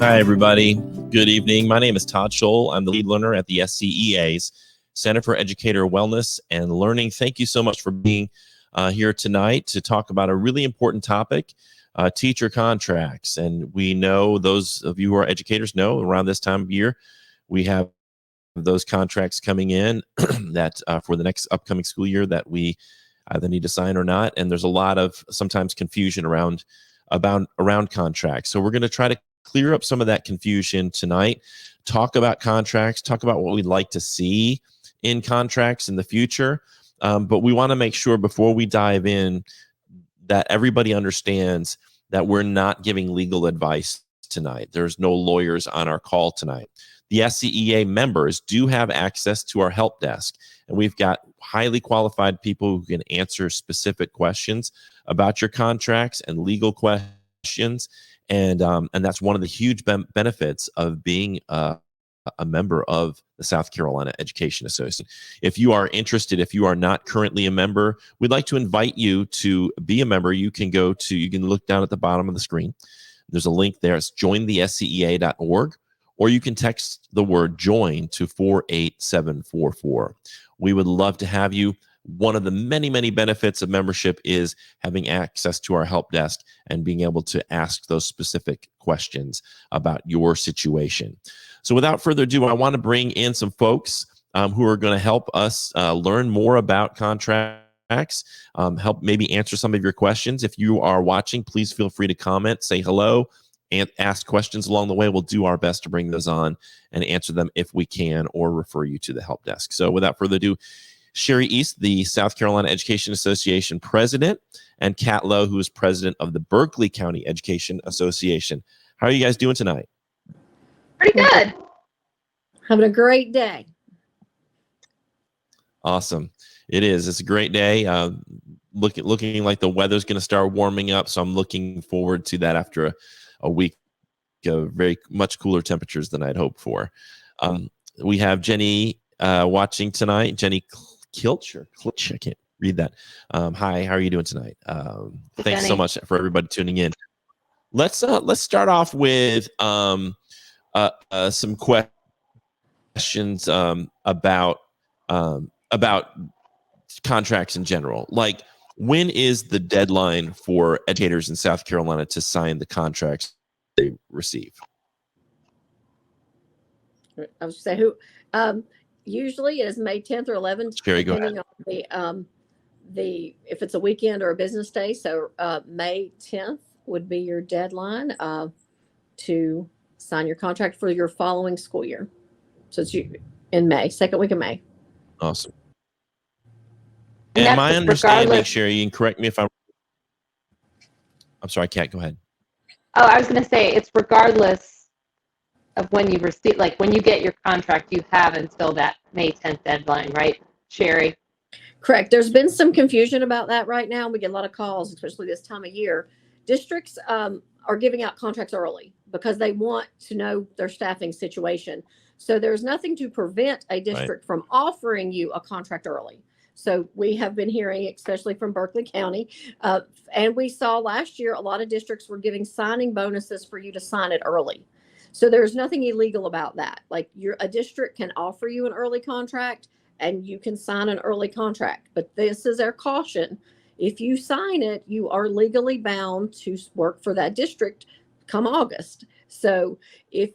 Hi, everybody. Good evening. My name is Todd Scholl. I'm the lead learner at the SCEA's Center for Educator Wellness and Learning. Thank you so much for being here tonight to talk about a really important topic, teacher contracts. And we know, those of you who are educators know, around this time of year, we have those contracts coming in that for the next upcoming school year that we either need to sign or not. And there's a lot of sometimes confusion around contracts. So we're going to try to clear up some of that confusion tonight, talk about contracts, talk about what we'd like to see in contracts in the future. But we want to make sure before we dive in that everybody understands that we're not giving legal advice tonight. There's no lawyers on our call tonight. The SCEA members do have access to our help desk, and we've got highly qualified people who can answer specific questions about your contracts and legal questions. And that's one of the huge benefits of being a member of the South Carolina Education Association. If you are interested, if you are not currently a member, we'd like to invite you to be a member. You can look down at the bottom of the screen. There's a link there. It's jointhescea.org, or you can text the word join to 48744. We would love to have you. One of the many, many benefits of membership is having access to our help desk and being able to ask those specific questions about your situation. So without further ado, I want to bring in some folks who are going to help us learn more about contracts, help maybe answer some of your questions. If you are watching, please feel free to comment, say hello, and ask questions along the way. We'll do our best to bring those on and answer them if we can, or refer you to the help desk. So without further ado, Sherry East, the South Carolina Education Association president, and Kat Lowe, who is president of the Berkeley County Education Association. How are you guys doing tonight? Pretty good. Having a great day. Awesome. It is. It's a great day. Looking like the weather's going to start warming up, so I'm looking forward to that after a week of very much cooler temperatures than I'd hoped for. We have Jenny watching tonight. Jenny Kilch, I can't read that. Hi, how are you doing tonight? Thanks so much for everybody tuning in. Let's start off with some questions about contracts in general. Like, when is the deadline for educators in South Carolina to sign the contracts they receive? I was say who. Usually it is May 10th or 11th, Sherry, depending on if it's a weekend or a business day. So May 10th would be your deadline to sign your contract for your following school year. So it's in May, second week of May. Awesome. And my understanding, Sherry, and correct me if I'm sorry, Kat, go ahead. Oh, I was going to say it's regardless of when you receive, like when you get your contract, you have until that May 10th deadline, right, Sherry? Correct. There's been some confusion about that right now. We get a lot of calls, especially this time of year. Districts are giving out contracts early because they want to know their staffing situation. So there's nothing to prevent a district from offering you a contract early. So we have been hearing, especially from Berkeley County, and we saw last year a lot of districts were giving signing bonuses for you to sign it early. So there's nothing illegal about that. Like, a district can offer you an early contract and you can sign an early contract. But this is our caution. If you sign it, you are legally bound to work for that district come August. So if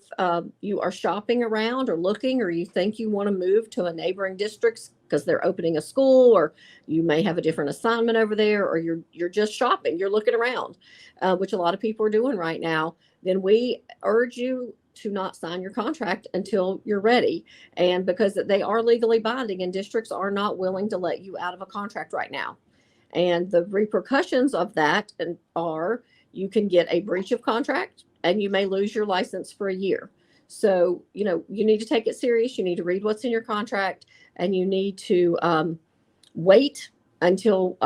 you are shopping around or looking, or you think you want to move to a neighboring district because they're opening a school, or you may have a different assignment over there, or you're just shopping, you're looking around, which a lot of people are doing right now, then we urge you to not sign your contract until you're ready. And because they are legally binding, and districts are not willing to let you out of a contract right now. And the repercussions of that are you can get a breach of contract and you may lose your license for a year. So, you need to take it serious. You need to read what's in your contract, and you need to wait until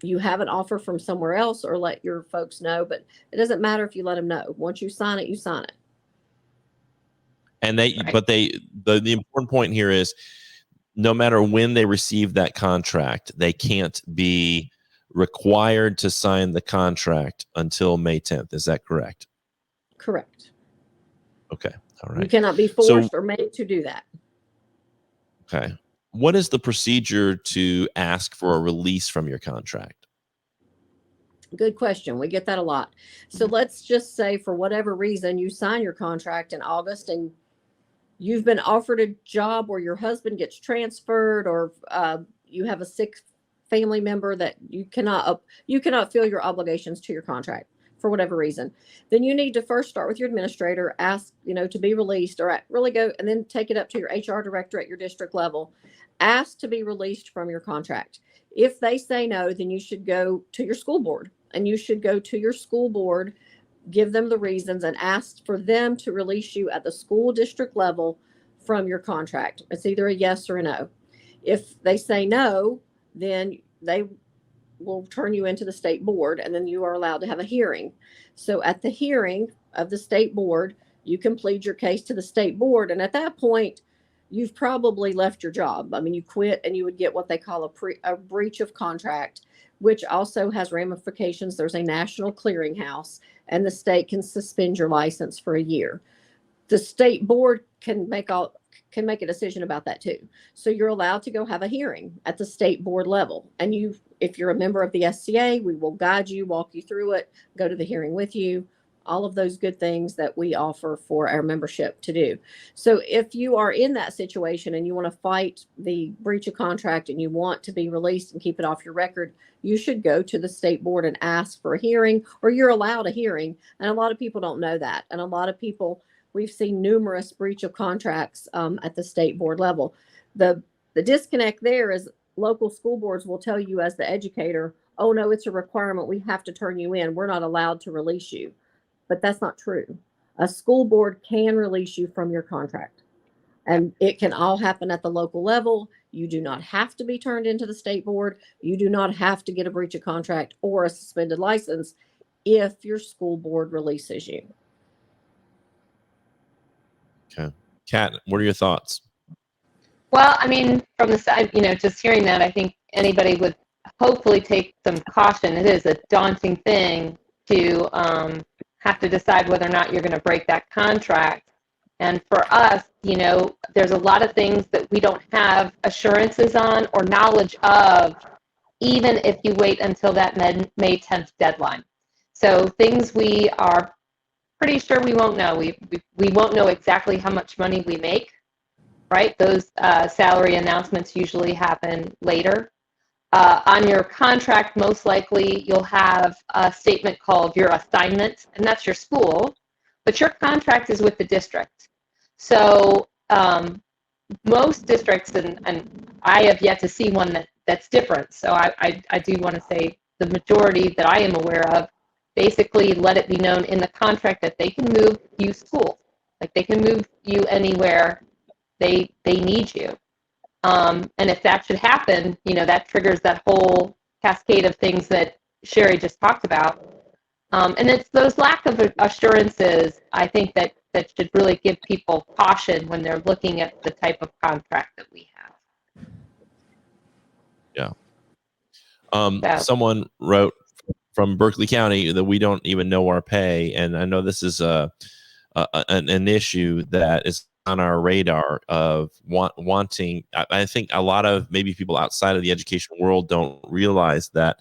you have an offer from somewhere else, or let your folks know. But it doesn't matter if you let them know. Once you sign it, you sign it. And the important point here is, no matter when they receive that contract, they can't be required to sign the contract until May 10th. Is that correct? Correct. Okay. All You right. cannot be So, forced or made to do that. okay. What is the procedure to ask for a release from your contract? Good question. We get that a lot. So let's just say for whatever reason you sign your contract in August and you've been offered a job where your husband gets transferred, or you have a sick family member that you cannot fill your obligations to your contract for whatever reason. Then you need to first start with your administrator, ask to be released, or really go and then take it up to your HR director at your district level. Ask to be released from your contract. If they say no, then you should go to your school board, and you should go to your school board, give them the reasons, and ask for them to release you at the school district level from your contract. It's either a yes or a no. If they say no, then they will turn you into the state board, and then you are allowed to have a hearing. So at the hearing of the state board, you can plead your case to the state board, and at that point, you've probably left your job. I mean, you quit, and you would get what they call a breach of contract, which also has ramifications. There's a national clearinghouse, and the state can suspend your license for a year. The state board can make a decision about that too. So you're allowed to go have a hearing at the state board level. And if you're a member of the SCEA, we will guide you, walk you through it, go to the hearing with you, all of those good things that we offer for our membership to do. So if you are in that situation and you want to fight the breach of contract and you want to be released and keep it off your record, you should go to the state board and ask for a hearing, or you're allowed a hearing. And a lot of people don't know that. And a lot of people, we've seen numerous breach of contracts at the state board level. The disconnect there is local school boards will tell you as the educator, oh no, it's a requirement. We have to turn you in. We're not allowed to release you. But that's not true. A school board can release you from your contract, and it can all happen at the local level. You do not have to be turned into the state board. You do not have to get a breach of contract or a suspended license if your school board releases you. Okay. Kat, what are your thoughts? Well, I mean, from the side, just hearing that, I think anybody would hopefully take some caution. It is a daunting thing to have to decide whether or not you're going to break that contract. And for us, there's a lot of things that we don't have assurances on or knowledge of, even if you wait until that May 10th deadline. So things we are pretty sure we won't know. We won't know exactly how much money we make, right? Those salary announcements usually happen later. On your contract, most likely you'll have a statement called your assignment, and that's your school, but your contract is with the district. So most districts, and I have yet to see one that's different. So I do want to say the majority that I am aware of basically let it be known in the contract that they can move you schools. Like they can move you anywhere they need you. And if that should happen, that triggers that whole cascade of things that Sherry just talked about. And it's those lack of assurances, I think, that should really give people caution when they're looking at the type of contract that we have. Yeah. Someone wrote from Berkeley County that we don't even know our pay. And I know this is an issue that is on our radar of wanting. I think a lot of maybe people outside of the education world don't realize that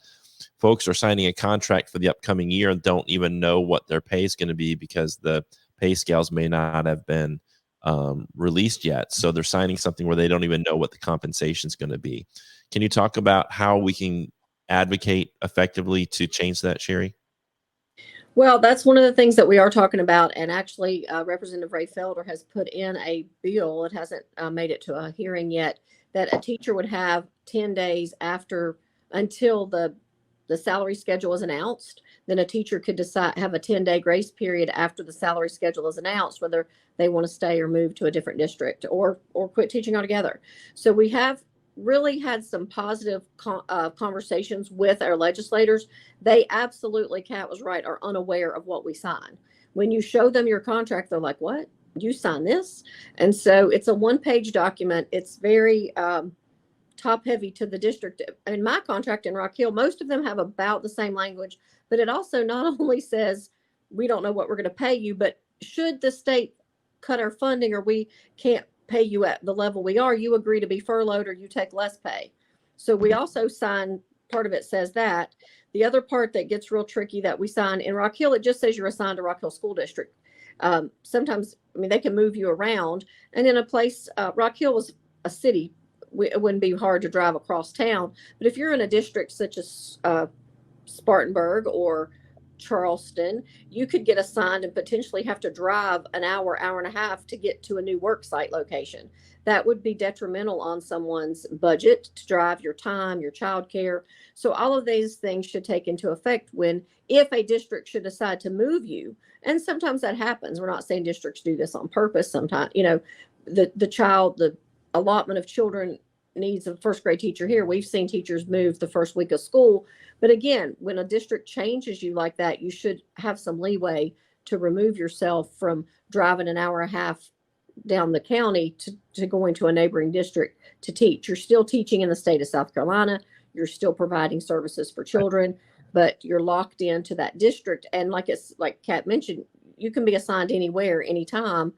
folks are signing a contract for the upcoming year and don't even know what their pay is going to be because the pay scales may not have been released yet. So they're signing something where they don't even know what the compensation is going to be. Can you talk about how we can advocate effectively to change that, Sherry? Well, that's one of the things that we are talking about. And actually, Representative Ray Felder has put in a bill. It hasn't made it to a hearing yet, that a teacher would have 10 days until the salary schedule is announced. Then a teacher could have a 10-day grace period after the salary schedule is announced, whether they want to stay or move to a different district or quit teaching altogether. So we have really had some positive conversations with our legislators. They absolutely, Kat was right, are unaware of what we sign. When you show them your contract, they're like, what? You sign this? And so it's a one-page document. It's very top heavy to the district. In my contract in Rock Hill, most of them have about the same language, but it also not only says we don't know what we're going to pay you, but should the state cut our funding or we can't pay you at the level we are, you agree to be furloughed or you take less pay. So we also sign, part of it says that. The other part that gets real tricky that we sign in Rock Hill, it just says you're assigned to Rock Hill School District. Sometimes, I mean, they can move you around. And in a place, Rock Hill was a city. It wouldn't be hard to drive across town. But if you're in a district such as Spartanburg or Charleston, you could get assigned and potentially have to drive an hour, hour and a half to get to a new work site location. That would be detrimental on someone's budget to drive, your time, your childcare. So all of these things should take into effect if a district should decide to move you. And sometimes that happens. We're not saying districts do this on purpose. Sometimes, the allotment of children needs a first grade teacher here. We've seen teachers move the first week of school. But again, when a district changes you like that, you should have some leeway to remove yourself from driving an hour and a half down the county to going to a neighboring district to teach. You're still teaching in the state of South Carolina. You're still providing services for children, but you're locked into that district. And like Kat mentioned, you can be assigned anywhere, anytime,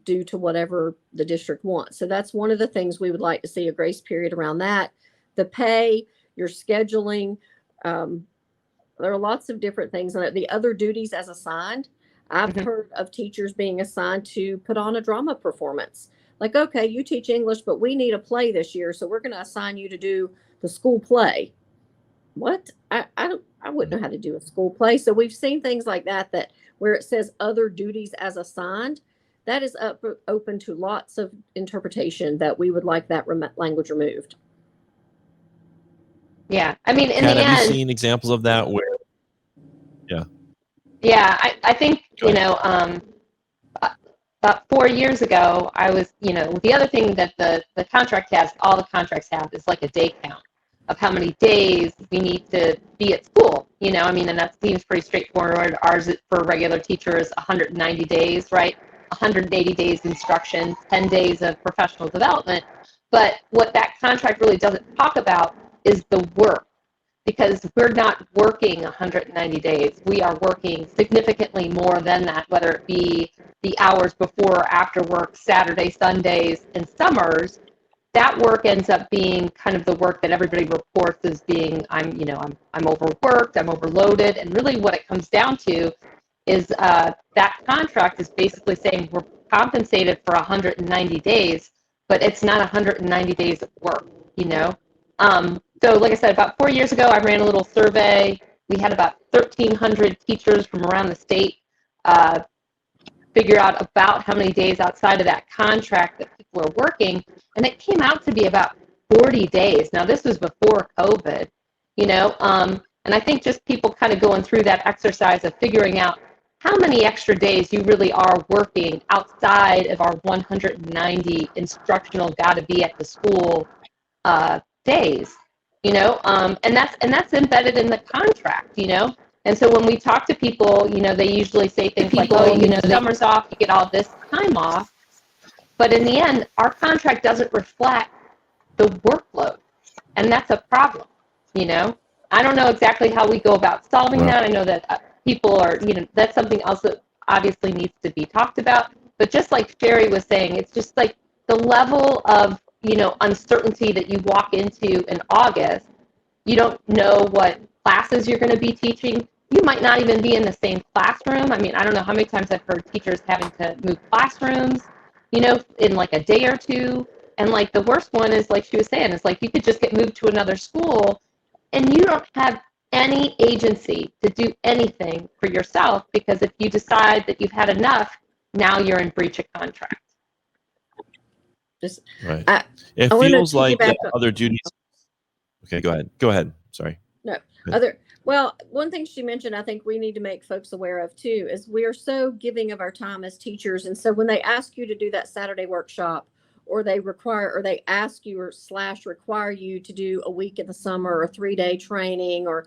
due to whatever the district wants. So that's one of the things we would like to see, a grace period around that. The pay, your scheduling, there are lots of different things on it. The other duties as assigned. I've heard of teachers being assigned to put on a drama performance. Like, okay, you teach English, but we need a play this year, so we're going to assign you to do the school play. What? I wouldn't know how to do a school play. So we've seen things like that where it says other duties as assigned, that is open to lots of interpretation that we would like that language removed. Yeah, I mean, in Kat, the have end, you seen examples of that where? Yeah. Yeah, I think, about 4 years ago, I was, the other thing that the contract has, all the contracts have, is like a day count of how many days we need to be at school, and that seems pretty straightforward. Ours for regular teachers, 190 days, right? 180 days instruction, 10 days of professional development. But what that contract really doesn't talk about is the work, because we're not working 190 days. We are working significantly more than that, whether it be the hours before or after work, Saturday, Sundays, and summers. That work ends up being kind of the work that everybody reports as being, I'm overworked, I'm overloaded, and really what it comes down to is that contract is basically saying we're compensated for 190 days, but it's not 190 days of work, So like I said, about 4 years ago, I ran a little survey. We had about 1,300 teachers from around the state figure out about how many days outside of that contract that people are working, and it came out to be about 40 days. Now, this was before COVID, and I think just people kind of going through that exercise of figuring out how many extra days you really are working outside of our 190 instructional got to be at the school days. And that's embedded in the contract, And so when we talk to people, they usually say things like, summer's off, you get all this time off. But in the end, our contract doesn't reflect the workload. And that's a problem, I don't know exactly how we go about solving that. I know that people are, that's something else that obviously needs to be talked about. But just like Sherry was saying, it's just like the level of uncertainty that you walk into in August. You don't know what classes you're going to be teaching. You might not even be in the same classroom. I mean, I don't know how many times I've heard teachers having to move classrooms, in like a day or two. And like the worst one is, like she was saying, it's like you could just get moved to another school and you don't have any agency to do anything for yourself, because if you decide that you've had enough, now you're in breach of contract. Right. It feels like other duties. Okay, go ahead. Sorry. No, one thing she mentioned, I think we need to make folks aware of too, is we are so giving of our time as teachers. And so when they ask you to do that Saturday workshop, or they ask you or require you to do a week in the summer or 3-day training, or,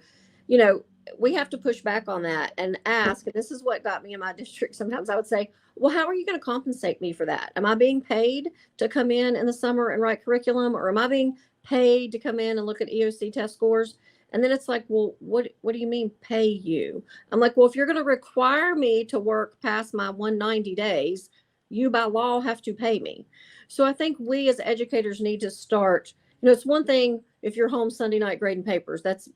we have to push back on that and ask, and this is what got me in my district. Sometimes I would say, well, how are you going to compensate me for that? Am I being paid to come in the summer and write curriculum, or am I being paid to come in and look at EOC test scores. And then it's like, well, what do you mean pay you? I'm like, well, if you're going to require me to work past my 190 days, you by law have to pay me. So I think we as educators need to start, it's one thing if you're home Sunday night grading papers, that's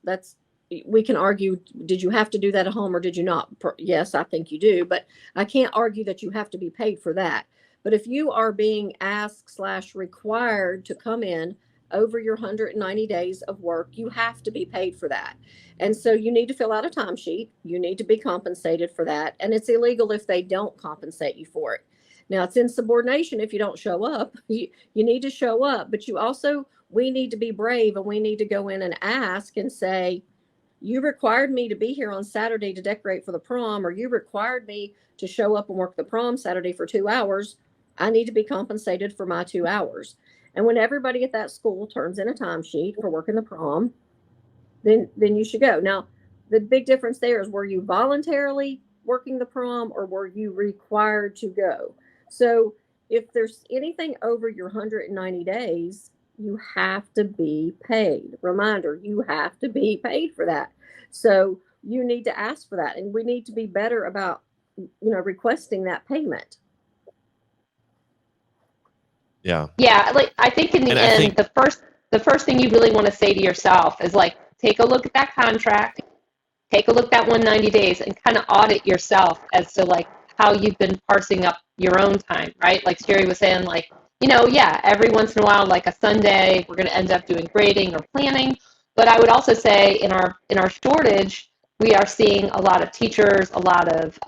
we can argue, did you have to do that at home or did you not? Yes, I think you do, but I can't argue that you have to be paid for that. But if you are being asked / required to come in over your 190 days of work, you have to be paid for that. And so you need to fill out a timesheet. You need to be compensated for that. And it's illegal if they don't compensate you for it. Now, it's insubordination if you don't show up. You need to show up, but we need to be brave, and we need to go in and ask and say, you required me to be here on Saturday to decorate for the prom, or you required me to show up and work the prom Saturday for 2 hours. I need to be compensated for my 2 hours. And when everybody at that school turns in a timesheet for working the prom, then you should go. Now, the big difference there is, were you voluntarily working the prom or were you required to go? So if there's anything over your 190 days, you have to be paid. Reminder, you have to be paid for that. So you need to ask for that. And we need to be better about, requesting that payment. Yeah. Yeah. Like, I think in the end, the first thing you really want to say to yourself is like, take a look at that contract, take a look at that 190 days and kind of audit yourself as to like how you've been parsing up your own time, right? Like Sherry was saying, like, every once in a while, like a Sunday, we're going to end up doing grading or planning. But I would also say in our shortage, we are seeing a lot of teachers, a lot of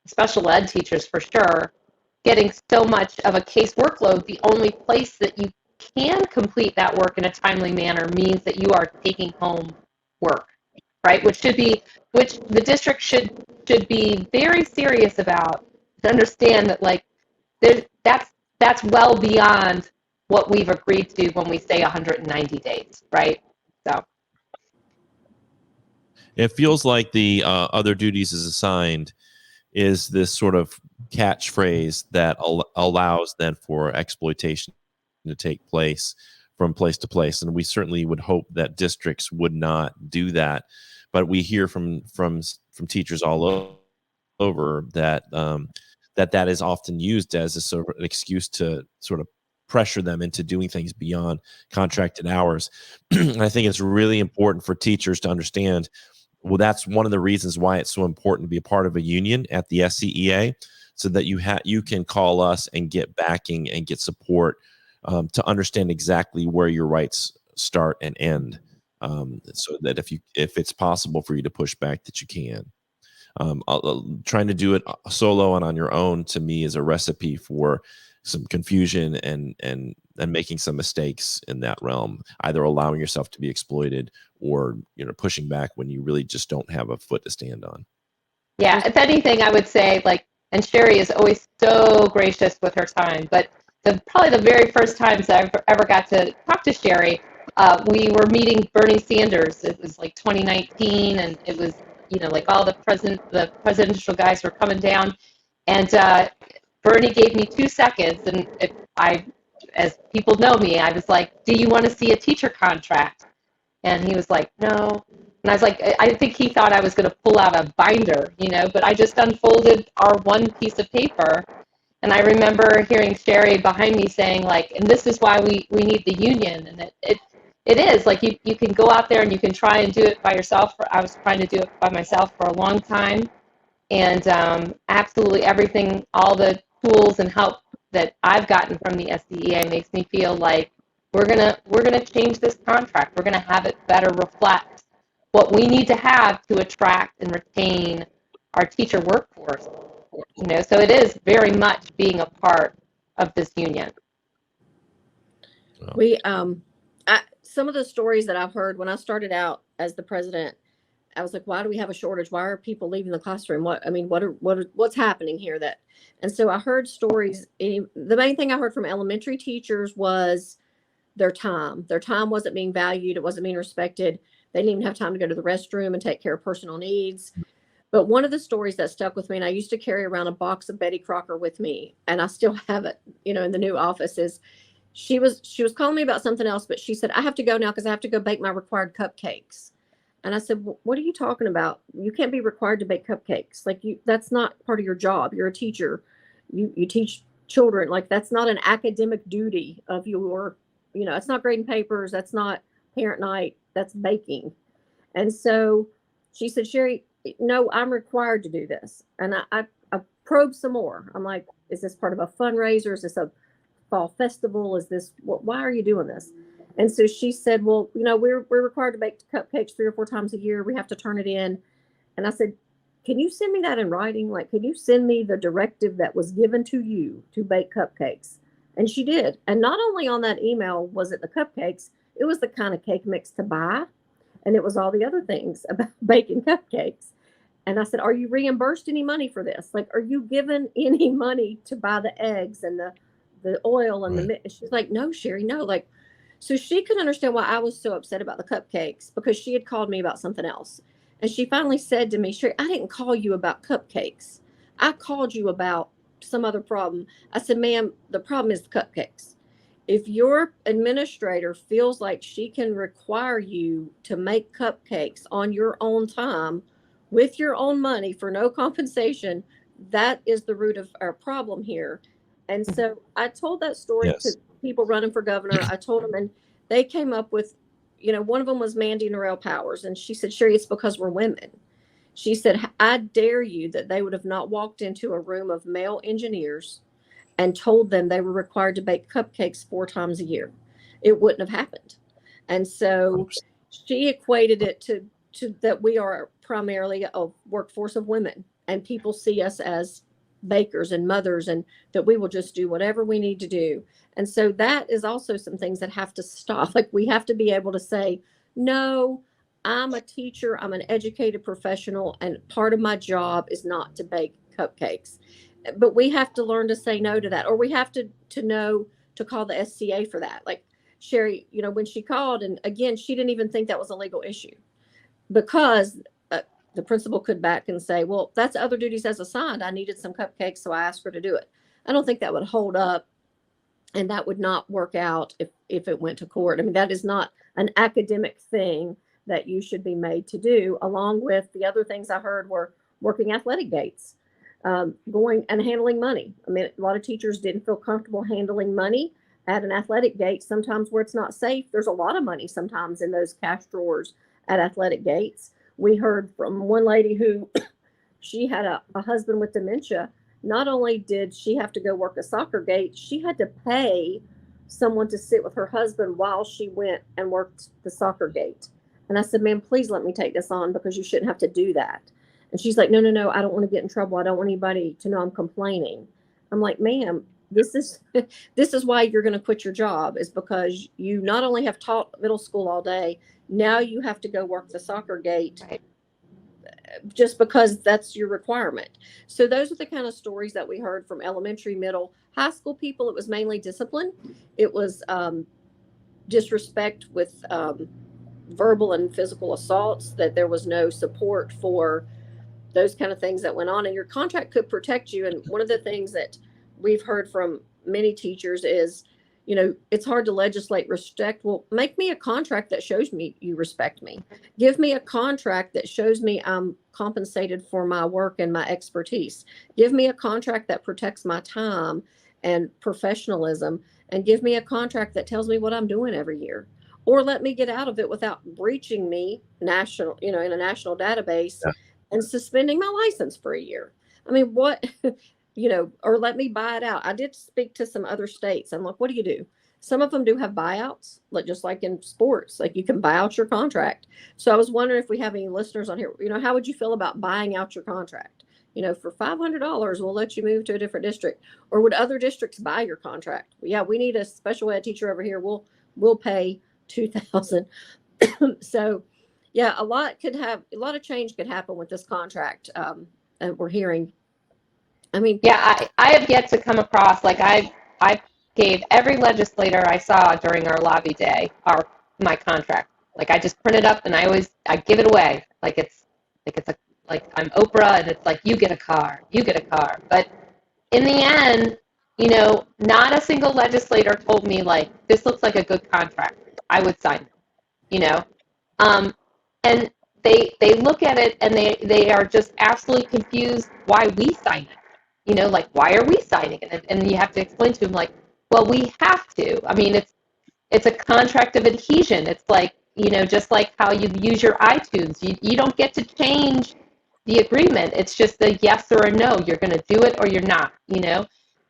special ed teachers for sure, getting so much of a case workload. The only place that you can complete that work in a timely manner means that you are taking home work, right? Which the district should be very serious about, to understand that like that's well beyond what we've agreed to when we say 190 days, right? So it feels like the other duties is assigned is this sort of catchphrase that allows then for exploitation to take place from place to place. And we certainly would hope that districts would not do that. But we hear from teachers all over that that is often used as a sort of an excuse to sort of pressure them into doing things beyond contracted hours. And I think it's really important for teachers to understand, well, that's one of the reasons why it's so important to be a part of a union at the SCEA, so that you can call us and get backing and get support to understand exactly where your rights start and end, so that if it's possible for you to push back, that you can. Trying to do it solo and on your own, to me, is a recipe for some confusion and making some mistakes in that realm, either allowing yourself to be exploited or pushing back when you really just don't have a foot to stand on. Yeah, if anything, I would say, like, and Sherry is always so gracious with her time, but probably the very first times I've ever got to talk to Sherry, we were meeting Bernie Sanders. It was like 2019, and it was like all the presidential guys were coming down, and Bernie gave me 2 seconds, and as people know me, I was like, "Do you want to see a teacher contract?" And he was like, "No." And I was like, I think he thought I was going to pull out a binder, but I just unfolded our one piece of paper. And I remember hearing Sherry behind me saying, like, and this is why we need the union. And it is like you can go out there and you can try and do it by yourself. I was trying to do it by myself for a long time. And absolutely everything, all the tools and help that I've gotten from the SCEA makes me feel like we're gonna change this contract. We're gonna have it better reflect what we need to have to attract and retain our teacher workforce. So it is very much being a part of this union. We some of the stories that I've heard when I started out as the president, I was like, why do we have a shortage? Why are people leaving the classroom? What's happening here? And so I heard stories. The main thing I heard from elementary teachers was their time. Their time wasn't being valued. It wasn't being respected. They didn't even have time to go to the restroom and take care of personal needs. But one of the stories that stuck with me, and I used to carry around a box of Betty Crocker with me, and I still have it, in the new office, is she was calling me about something else, but she said, I have to go now because I have to go bake my required cupcakes. And I said, what are you talking about? You can't be required to bake cupcakes. Like, that's not part of your job. You're a teacher. You teach children. Like, that's not an academic duty of your, it's not grading papers. That's not parent night. That's baking. And so she said, Sherry, no, I'm required to do this. And I probed some more. I'm like, is this part of a fundraiser? Is this a fall festival? Is this why are you doing this? And so she said, well, we're required to bake cupcakes 3 or 4 times a year. We have to turn it in. And I said, can you send me that in writing? Like, can you send me the directive that was given to you to bake cupcakes? And she did. And not only on that email was it the cupcakes, it was the kind of cake mix to buy. And it was all the other things about baking cupcakes. And I said, are you reimbursed any money for this? Like, are you given any money to buy the eggs and the oil and Right. she's like, no, Sherry, no. Like, so she could understand why I was so upset about the cupcakes, because she had called me about something else. And she finally said to me, Sherry, I didn't call you about cupcakes. I called you about some other problem. I said, ma'am, the problem is the cupcakes. If your administrator feels like she can require you to make cupcakes on your own time with your own money for no compensation, that is the root of our problem here. And so I told that story to Yes. people running for governor. I told them, and they came up with, one of them was Mandy Norell Powers. And she said, Sherry, it's because we're women. She said, I dare you that they would have not walked into a room of male engineers and told them they were required to bake cupcakes 4 times a year. It wouldn't have happened. And so she equated it to that we are primarily a workforce of women, and people see us as bakers and mothers, and that we will just do whatever we need to do. And so that is also some things that have to stop. Like, we have to be able to say, no, I'm a teacher, I'm an educated professional, and part of my job is not to bake cupcakes. But we have to learn to say no to that, or we have to know to call the SCA for that. Like Sherry, when she called, and again, she didn't even think that was a legal issue, because the principal could back and say, well, that's other duties as assigned. I needed some cupcakes, so I asked her to do it. I don't think that would hold up, and that would not work out if it went to court. I mean, that is not an academic thing that you should be made to do. Along with the other things I heard were working athletic gates, going and handling money. I mean, a lot of teachers didn't feel comfortable handling money at an athletic gate, sometimes where it's not safe. There's a lot of money sometimes in those cash drawers at athletic gates. We heard from one lady who she had a husband with dementia. Not only did she have to go work a soccer gate, she had to pay someone to sit with her husband while she went and worked the soccer gate. And I said, ma'am, please let me take this on, because you shouldn't have to do that. And she's like, no, I don't want to get in trouble. I don't want anybody to know I'm complaining. I'm like, ma'am, this is why you're going to quit your job, is because you not only have taught middle school all day, now you have to go work the soccer gate. Right. Just because that's your requirement. So those are the kind of stories that we heard from elementary, middle, high school people. It was mainly discipline. It was disrespect with verbal and physical assaults, that there was no support for those kind of things that went on. And your contract could protect you. And one of the things that we've heard from many teachers is, it's hard to legislate respect. Well, make me a contract that shows me you respect me. Give me a contract that shows me I'm compensated for my work and my expertise. Give me a contract that protects my time and professionalism, and give me a contract that tells me what I'm doing every year. Or let me get out of it without breaching me in a national database, yeah, and suspending my license for a year. I mean, what... or let me buy it out. I did speak to some other states. I'm like, what do you do? Some of them do have buyouts, just like in sports, like you can buy out your contract. So I was wondering if we have any listeners on here, how would you feel about buying out your contract? For $500, we'll let you move to a different district. Or would other districts buy your contract? Yeah, we need a special ed teacher over here. We'll pay $2,000. So yeah, a lot of change could happen with this contract. And we're hearing. I mean, yeah, I have yet to come across, like I gave every legislator I saw during our lobby day my contract. Like I just print it up and I give it away. Like I'm Oprah and it's like, you get a car. But in the end, not a single legislator told me like, this looks like a good contract, I would sign it. And they look at it and they are just absolutely confused why we sign it. Like, why are we signing it? And you have to explain to them like, well, we have to. I mean, it's a contract of adhesion. It's like, just like how you use your iTunes. You don't get to change the agreement. It's just a yes or a no. You're going to do it or you're not,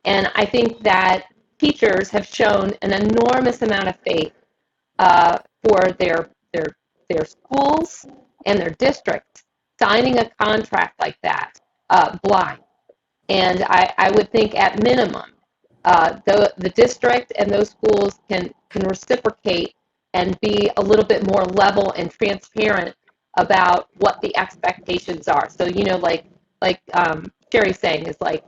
And I think that teachers have shown an enormous amount of faith for their schools and their districts signing a contract like that blind. And I would think at minimum, the district and those schools can reciprocate and be a little bit more level and transparent about what the expectations are. So, like Sherry's saying, is like,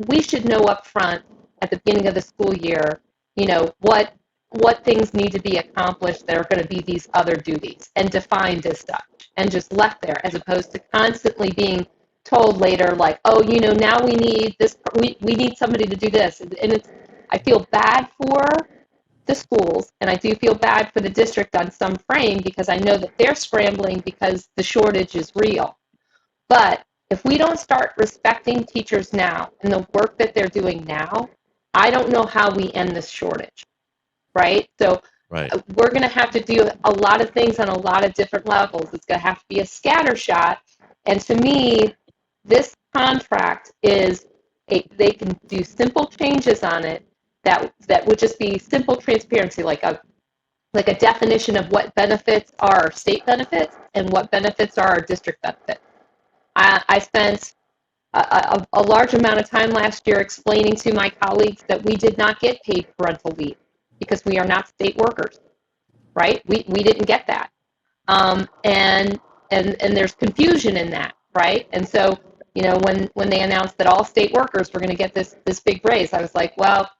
we should know up front at the beginning of the school year, what things need to be accomplished that are going to be these other duties and defined as such and just left there, as opposed to constantly being told later like, oh, now we need this, we need somebody to do this. And I feel bad for the schools, and I do feel bad for the district on some frame, because I know that they're scrambling because the shortage is real. But if we don't start respecting teachers now and the work that they're doing now, I don't know how we end this shortage, right? So we're going to have to do a lot of things on a lot of different levels. It's going to have to be a scatter shot. And to me, this contract is, they can do simple changes on it that would just be simple transparency, like a definition of what benefits are state benefits and what benefits are our district benefits. I spent a large amount of time last year explaining to my colleagues that we did not get paid parental leave because we are not state workers, right? We didn't get that. And there's confusion in that, right? And so, when they announced that all state workers were going to get this big raise, I was like, well,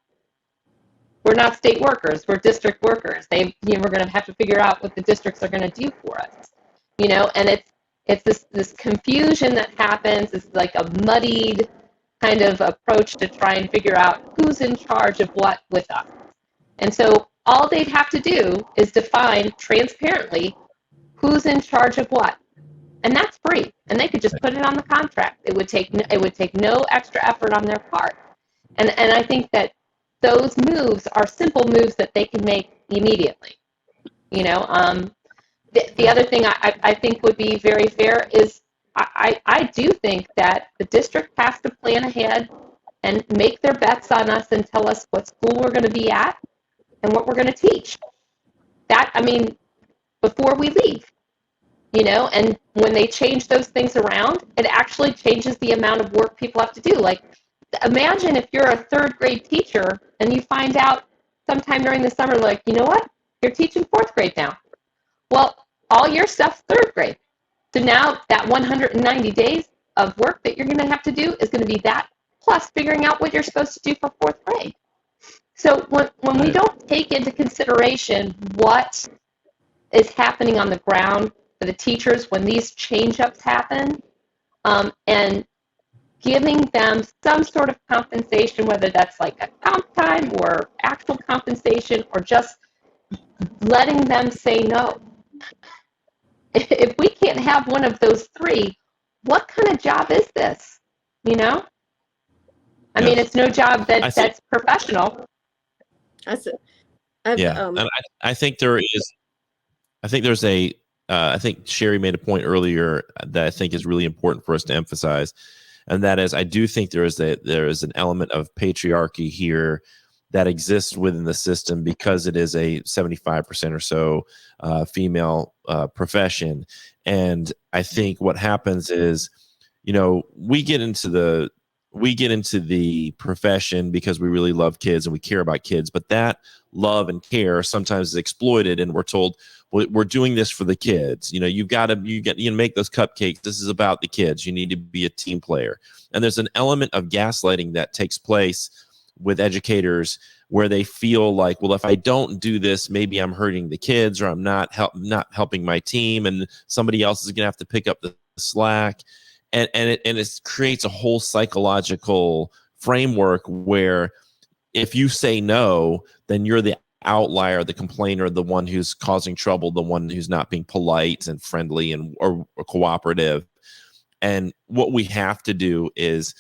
we're not state workers, we're district workers. We're going to have to figure out what the districts are going to do for us, and it's this confusion that happens. It's like a muddied kind of approach to try and figure out who's in charge of what with us. And so all they'd have to do is define transparently who's in charge of what. And that's free. And they could just put it on the contract. It would take no extra effort on their part. And I think that those moves are simple moves that they can make immediately. The other thing I think would be very fair is I do think that the district has to plan ahead and make their bets on us and tell us what school we're going to be at and what we're going to teach. Before we leave, and when they change those things around, it actually changes the amount of work people have to do. Like, imagine if you're a third grade teacher and you find out sometime during the summer, like, you know what, you're teaching fourth grade now. Well, all your stuff's third grade. So now that 190 days of work that you're going to have to do is going to be that, plus figuring out what you're supposed to do for fourth grade. So when we don't take into consideration what is happening on the ground for the teachers when these change-ups happen, and giving them some sort of compensation, whether that's like a comp time or actual compensation or just letting them say no. If we can't have one of those three, what kind of job is this? I mean, it's no job that's professional. That's it. And I think there's a, I think Sherry made a point earlier that I think is really important for us to emphasize. And that is, I do think there is an element of patriarchy here that exists within the system because it is a 75% or so female profession. And I think what happens is, we get into the profession because we really love kids and we care about kids, but that love and care sometimes is exploited, and we're told, we're doing this for the kids. You got to make those cupcakes. This is about the kids. You need to be a team player. And there's an element of gaslighting that takes place with educators where they feel like, well, if I don't do this, maybe I'm hurting the kids, or I'm not helping my team, and somebody else is going to have to pick up the slack. And it creates a whole psychological framework where if you say no, then you're the outlier, the complainer, the one who's causing trouble, the one who's not being polite and friendly and or cooperative. And what we have to do is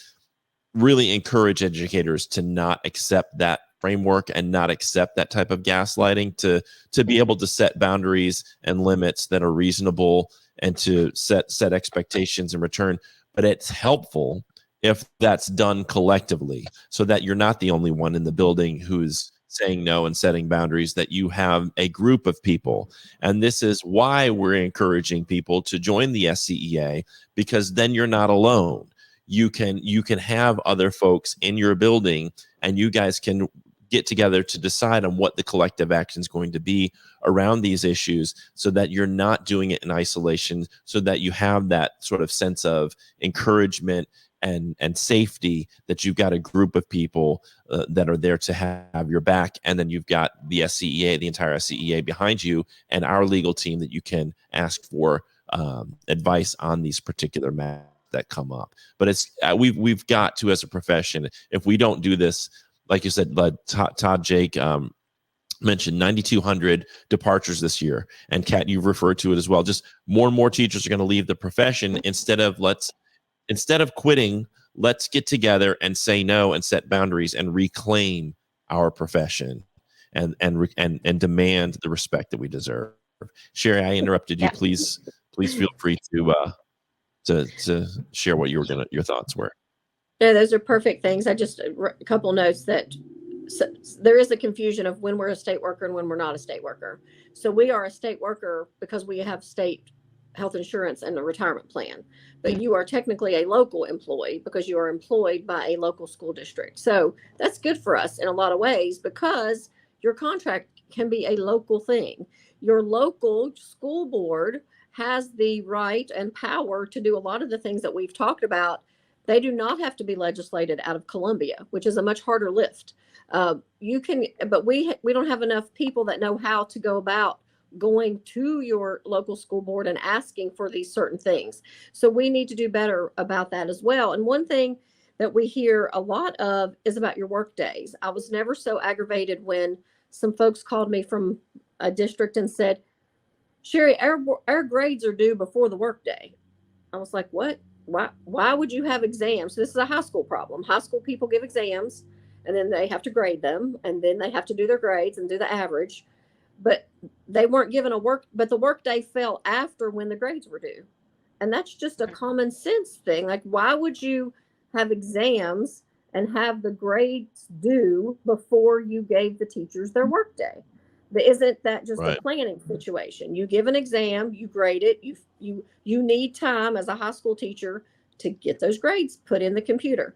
really encourage educators to not accept that framework and not accept that type of gaslighting, to be able to set boundaries and limits that are reasonable and to set expectations in return. But it's helpful if that's done collectively, so that you're not the only one in the building who's saying no and setting boundaries, that you have a group of people. And this is why we're encouraging people to join the SCEA, because then you're not alone. You can have other folks in your building, and you guys can get together to decide on what the collective action is going to be around these issues, so that you're not doing it in isolation, so that you have that sort of sense of encouragement and safety, that you've got a group of people that are there to have your back. And then you've got the SCEA, the entire SCEA behind you, and our legal team that you can ask for advice on these particular matters that come up. But it's we've got to, as a profession, if we don't do this, like you said, Todd Jake mentioned 9,200 departures this year, and Kat, you've referred to it as well. Just more and more teachers are going to leave the profession. Instead of quitting, let's get together and say no and set boundaries and reclaim our profession and demand the respect that we deserve. Sherry, I interrupted you. Yeah. Please feel free to share what your thoughts were. Yeah, those are perfect things. I just a couple notes that there is a confusion of when we're a state worker and when we're not a state worker. So we are a state worker because we have state health insurance and a retirement plan, but you are technically a local employee because you are employed by a local school district. So that's good for us in a lot of ways, because your contract can be a local thing. Your local school board has the right and power to do a lot of the things that we've talked about. They do not have to be legislated out of Columbia, which is a much harder lift. You can, but we don't have enough people that know how to go about going to your local school board and asking for these certain things. So we need to do better about that as well. And one thing that we hear a lot of is about your work days. I was never so aggravated when some folks called me from a district and said, Sherry, our grades are due before the work day. I was like, what? Why would you have exams? So this is a high school problem. High school people give exams, and then they have to grade them, and then they have to do their grades and do the average. But they weren't given but the work day fell after when the grades were due. And that's just a common sense thing. Like, why would you have exams and have the grades due before you gave the teachers their work day? Isn't that just a planning situation? You give an exam, you grade it, you need time as a high school teacher to get those grades put in the computer.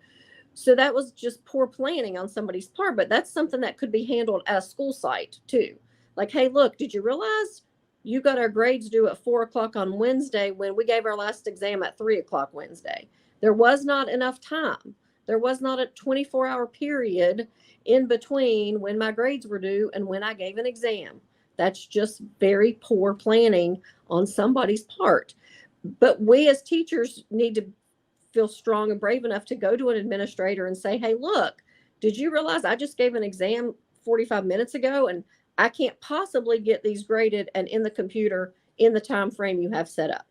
So that was just poor planning on somebody's part, but that's something that could be handled at a school site too. Like, hey, look, did you realize you got our grades due at 4:00 on Wednesday when we gave our last exam at 3:00 Wednesday? There was not enough time. There was not a 24-hour period in between when my grades were due and when I gave an exam. That's just very poor planning on somebody's part. But we as teachers need to feel strong and brave enough to go to an administrator and say, hey, look, did you realize I just gave an exam 45 minutes ago and I can't possibly get these graded and in the computer in the time frame you have set up?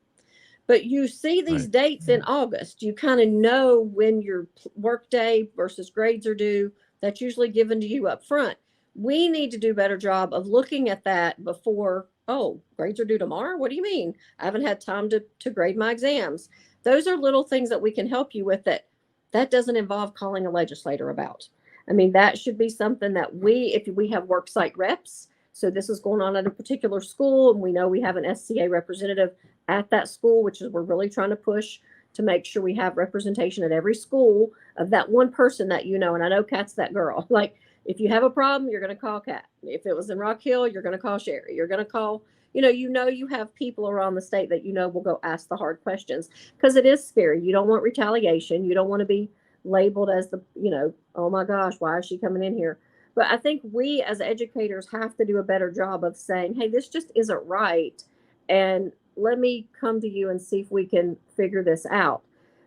But you see these dates in August. You kind of know when your work day versus grades are due. That's usually given to you up front. We need to do a better job of looking at that before, oh, grades are due tomorrow? What do you mean? I haven't had time to grade my exams. Those are little things that we can help you with that doesn't involve calling a legislator about. I mean, that should be something that if we have work site reps, so this is going on at a particular school, and we know we have an SCA representative at that school, which is we're really trying to push to make sure we have representation at every school of that one person that you know. And I know Kat's that girl. Like, if you have a problem, you're going to call Kat. If it was in Rock Hill, you're going to call Sherry. You're going to call, you have people around the state that will go ask the hard questions, because it is scary. You don't want retaliation. You don't want to be labeled as oh my gosh, why is she coming in here? But I think we as educators have to do a better job of saying, hey, this just isn't right. And let me come to you and see if we can figure this out.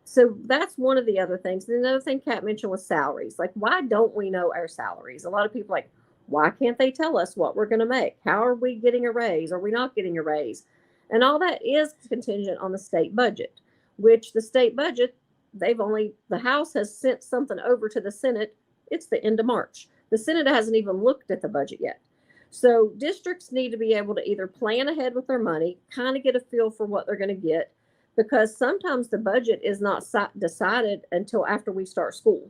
So that's one of the other things. And another thing Kat mentioned was salaries. Like, why don't we know our salaries? A lot of people like, why can't they tell us what we're going to make? How are we getting a raise? Are we not getting a raise? And all that is contingent on the state budget, which the state budget, the House has sent something over to the Senate. It's the end of March. The Senate hasn't even looked at the budget yet. So districts need to be able to either plan ahead with their money, kind of get a feel for what they're going to get, because sometimes the budget is not decided until after we start school.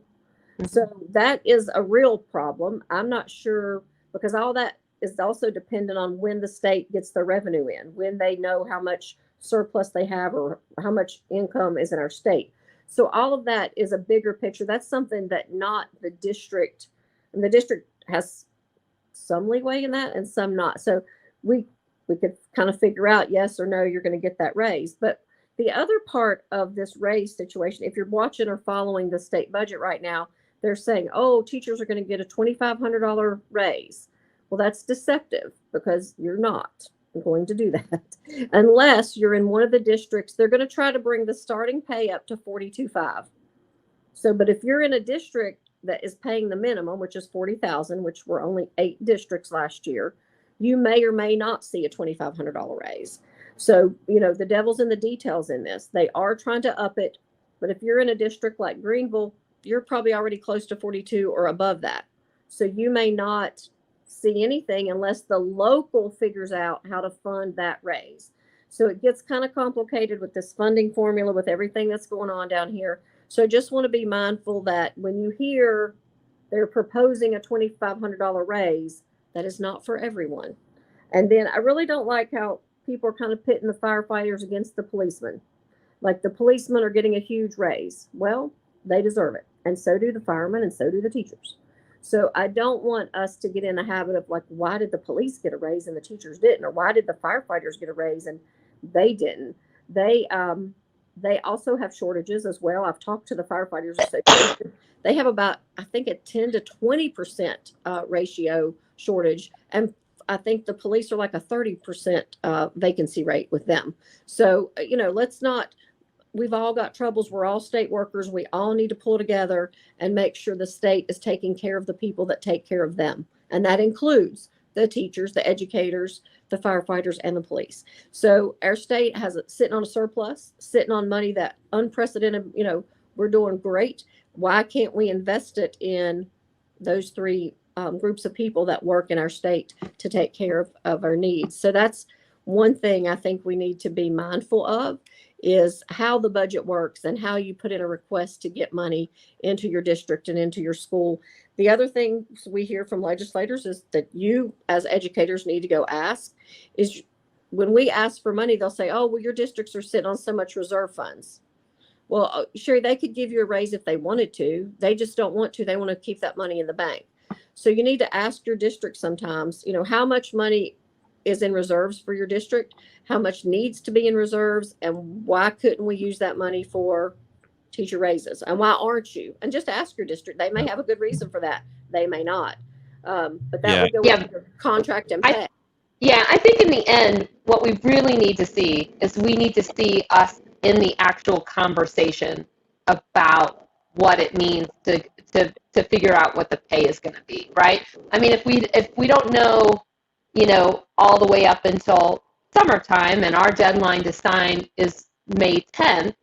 Mm-hmm. So that is a real problem. I'm not sure, because all that is also dependent on when the state gets their revenue in, when they know how much surplus they have or how much income is in our state. So all of that is a bigger picture. That's something that not the district, and the district has some leeway in that and some not. So we could kind of figure out yes or no, you're going to get that raise. But the other part of this raise situation, if you're watching or following the state budget right now, they're saying, oh, teachers are going to get a $2,500 raise. Well, that's deceptive, because you're not going to do that unless you're in one of the districts. They're going to try to bring the starting pay up to $42,500. So, but if you're in a district that is paying the minimum, which is $40,000, which were only 8 districts last year, you may or may not see a $2,500 raise. So, the devil's in the details in this. They are trying to up it, but if you're in a district like Greenville, you're probably already close to 42 or above that. So you may not see anything unless the local figures out how to fund that raise. So it gets kind of complicated with this funding formula, with everything that's going on down here. So I just want to be mindful that when you hear they're proposing a $2,500 raise, that is not for everyone. And then I really don't like how people are kind of pitting the firefighters against the policemen. Like, the policemen are getting a huge raise. Well, they deserve it. And so do the firemen, and so do the teachers. So I don't want us to get in a habit of like, why did the police get a raise and the teachers didn't? Or why did the firefighters get a raise and they didn't? They also have shortages as well. I've talked to the firefighters association. They have about, I think, a 10 to 20% ratio shortage. And I think the police are like a 30% vacancy rate with them. So, let's not, we've all got troubles. We're all state workers. We all need to pull together and make sure the state is taking care of the people that take care of them. And that includes the teachers, the educators, the firefighters, and the police. So our state has it sitting on a surplus, sitting on money that unprecedented, we're doing great. Why can't we invest it in those 3 groups of people that work in our state to take care of our needs? So that's one thing I think we need to be mindful of, is how the budget works and how you put in a request to get money into your district and into your school. The other thing we hear from legislators is that you as educators need to go ask is, when we ask for money, they'll say, oh, well, your districts are sitting on so much reserve funds. Well, sure, they could give you a raise if they wanted to. They just don't want to. They want to keep that money in the bank. So you need to ask your district sometimes, how much money is in reserves for your district, how much needs to be in reserves, and why couldn't we use that money for teacher raises? And why aren't you? And just ask your district. They may have a good reason for that. They may not. But that would go with your contract and pay. I think in the end, what we really need to see is we need to see us in the actual conversation about what it means to figure out what the pay is going to be, right? I mean, if we don't know, all the way up until summertime, and our deadline to sign is May 10th,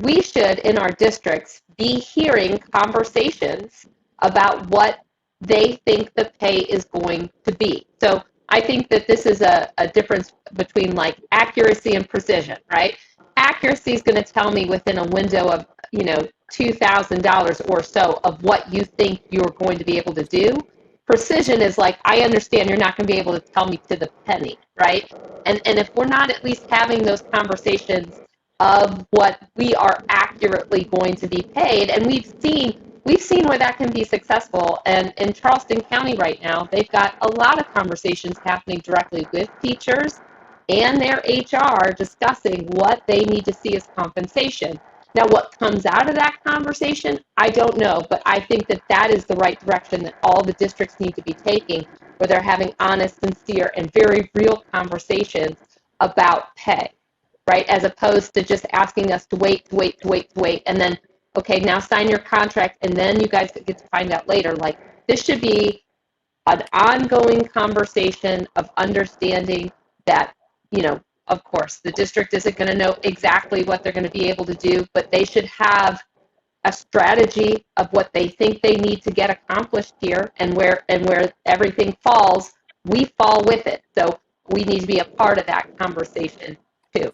we should, in our districts, be hearing conversations about what they think the pay is going to be. So I think that this is a difference between like accuracy and precision, right? Accuracy is going to tell me within a window of, $2,000 or so of what you think you're going to be able to do. Precision is like, I understand you're not going to be able to tell me to the penny, right? And if we're not at least having those conversations of what we are accurately going to be paid, and we've seen where that can be successful. And in Charleston County right now, they've got a lot of conversations happening directly with teachers and their HR discussing what they need to see as compensation. Now, what comes out of that conversation, I don't know, but I think that is the right direction that all the districts need to be taking, where they're having honest, sincere, and very real conversations about pay. right? As opposed to just asking us to wait, and then, okay, now sign your contract, and then you guys get to find out later. Like, this should be an ongoing conversation of understanding that, of course, the district isn't going to know exactly what they're going to be able to do, but they should have a strategy of what they think they need to get accomplished here, and where everything falls, we fall with it. So we need to be a part of that conversation too.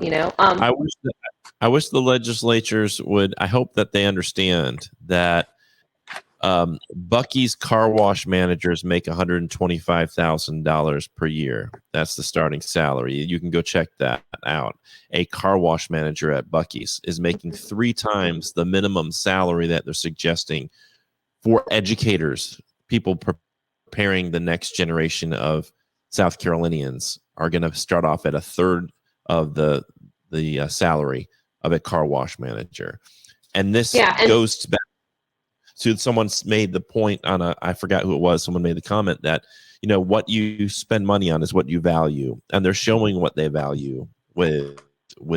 Yeah. I wish the legislatures would. I hope that they understand that Buc-ee's car wash managers make $125,000 per year. That's the starting salary. You can go check that out. A car wash manager at Buc-ee's is making 3 times the minimum salary that they're suggesting for educators. People preparing the next generation of South Carolinians are going to start off at a third of the salary of a car wash manager. And this goes back. So someone made the point I forgot who it was. Someone made the comment that, what you spend money on is what you value, and they're showing what they value with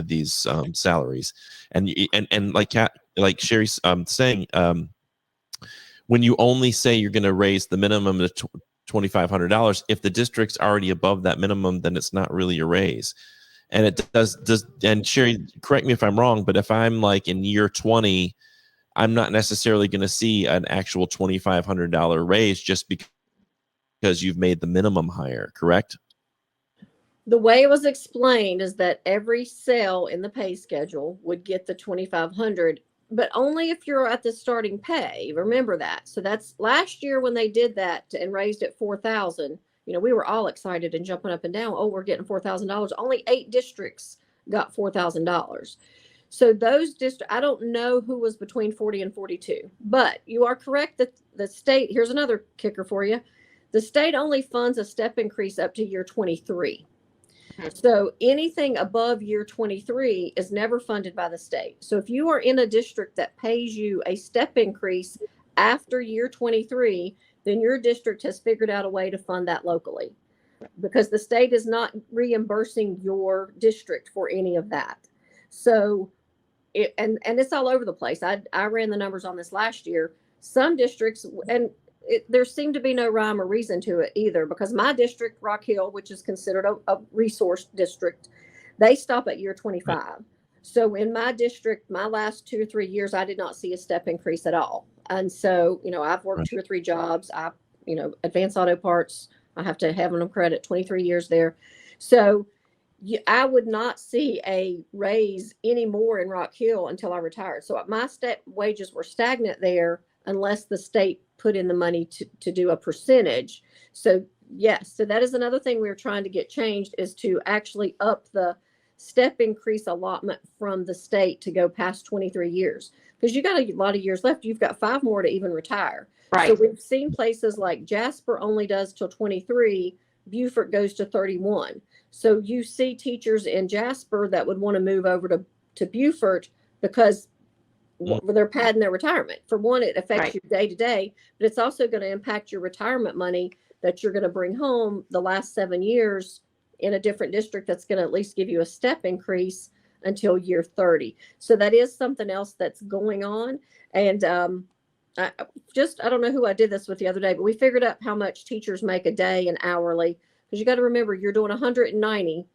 these salaries. And like Sherry's saying, when you only say you're going to raise the minimum to $2,500, if the district's already above that minimum, then it's not really a raise. And it does. And Sherry, correct me if I'm wrong, but if I'm like in year 20, I'm not necessarily going to see an actual $2,500 raise just because you've made the minimum higher, correct? The way it was explained is that every cell in the pay schedule would get the $2,500, but only if you're at the starting pay. Remember that. So that's last year when they did that and raised it $4,000. We were all excited and jumping up and down. Oh, we're getting $4,000. Only 8 districts got $4,000. So those districts, I don't know who was between 40 and 42, but you are correct that the state, here's another kicker for you. The state only funds a step increase up to year 23. So anything above year 23 is never funded by the state. So if you are in a district that pays you a step increase after year 23, then your district has figured out a way to fund that locally, because the state is not reimbursing your district for any of that. So and it's all over the place. I ran the numbers on this last year. Some districts, and there seemed to be no rhyme or reason to it either, because my district, Rock Hill, which is considered a resource district, they stop at year 25. Right. So in my district, my last 2 or 3 years, I did not see a step increase at all. And so, I've worked 2 or 3 jobs. Advanced Auto Parts, I have to have them credit, 23 years there. So I would not see a raise anymore in Rock Hill until I retired. So my wages were stagnant there unless the state put in the money to do a percentage. So yes, so that is another thing we're trying to get changed, is to actually up the step increase allotment from the state to go past 23 years. Because you got a lot of years left. You've got 5 more to even retire. Right. So we've seen places like Jasper only does till 23. Beaufort goes to 31. So you see teachers in Jasper that would want to move over to Beaufort because they're padding their retirement. For one, it affects you day to day, but it's also going to impact your retirement money that you're going to bring home the last 7 years in a different district that's going to at least give you a step increase until year 30. So that is something else that's going on. And I don't know who I did this with the other day, but we figured out how much teachers make a day and hourly. Because you got to remember, you're doing 190,